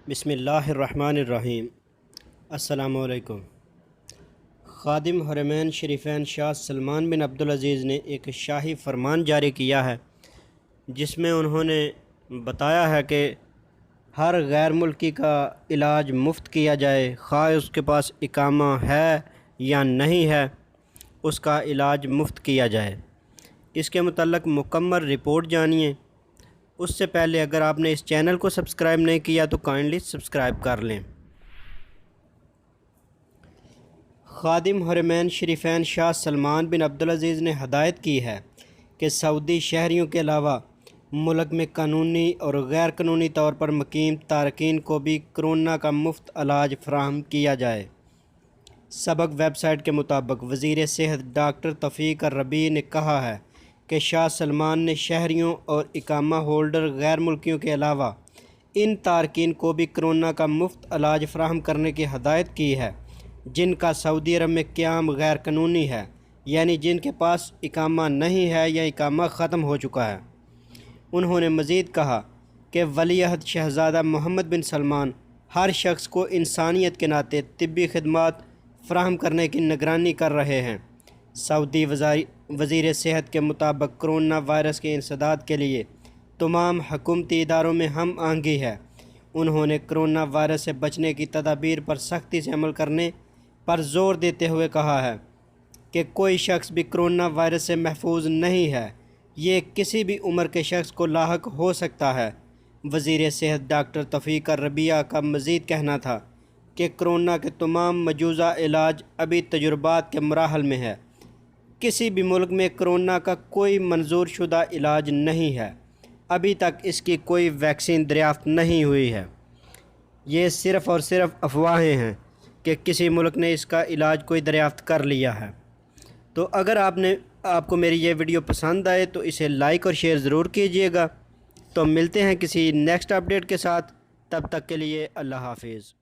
بسم اللہ الرحمن الرحیم۔ السلام علیکم۔ خادم حرمین شریفین شاہ سلمان بن عبدالعزیز نے ایک شاہی فرمان جاری کیا ہے جس میں انہوں نے بتایا ہے کہ ہر غیر ملکی کا علاج مفت کیا جائے، خواہ اس کے پاس اقامہ ہے یا نہیں ہے، اس کا علاج مفت کیا جائے۔ اس کے متعلق مکمل رپورٹ جانیے۔ اس سے پہلے اگر آپ نے اس چینل کو سبسکرائب نہیں کیا تو کائنڈلی سبسکرائب کر لیں۔ خادم حرمین شریفین شاہ سلمان بن عبدالعزیز نے ہدایت کی ہے کہ سعودی شہریوں کے علاوہ ملک میں قانونی اور غیر قانونی طور پر مقیم تارکین کو بھی کرونا کا مفت علاج فراہم کیا جائے۔ سبق ویب سائٹ کے مطابق وزیر صحت ڈاکٹر توفیق الربیع نے کہا ہے کہ شاہ سلمان نے شہریوں اور اقامہ ہولڈر غیر ملکیوں کے علاوہ ان تارکین کو بھی کرونا کا مفت علاج فراہم کرنے کی ہدایت کی ہے جن کا سعودی عرب میں قیام غیر قانونی ہے، یعنی جن کے پاس اقامہ نہیں ہے یا اقامہ ختم ہو چکا ہے۔ انہوں نے مزید کہا کہ ولی عہد شہزادہ محمد بن سلمان ہر شخص کو انسانیت کے ناطے طبی خدمات فراہم کرنے کی نگرانی کر رہے ہیں۔ سعودی وزیر صحت کے مطابق کرونا وائرس کے انسداد کے لیے تمام حکومتی اداروں میں ہم آہنگی ہے۔ انہوں نے کرونا وائرس سے بچنے کی تدابیر پر سختی سے عمل کرنے پر زور دیتے ہوئے کہا ہے کہ کوئی شخص بھی کرونا وائرس سے محفوظ نہیں ہے، یہ کسی بھی عمر کے شخص کو لاحق ہو سکتا ہے۔ وزیر صحت ڈاکٹر توفیق الربیع کا مزید کہنا تھا کہ کرونا کے تمام مجوزہ علاج ابھی تجربات کے مراحل میں ہے۔ کسی بھی ملک میں کرونا کا کوئی منظور شدہ علاج نہیں ہے، ابھی تک اس کی کوئی ویکسین دریافت نہیں ہوئی ہے۔ یہ صرف اور صرف افواہیں ہیں کہ کسی ملک نے اس کا علاج کوئی دریافت کر لیا ہے۔ تو اگر آپ کو میری یہ ویڈیو پسند آئے تو اسے لائک اور شیئر ضرور کیجیے گا۔ تو ملتے ہیں کسی نیکسٹ اپڈیٹ کے ساتھ، تب تک کے لیے اللہ حافظ۔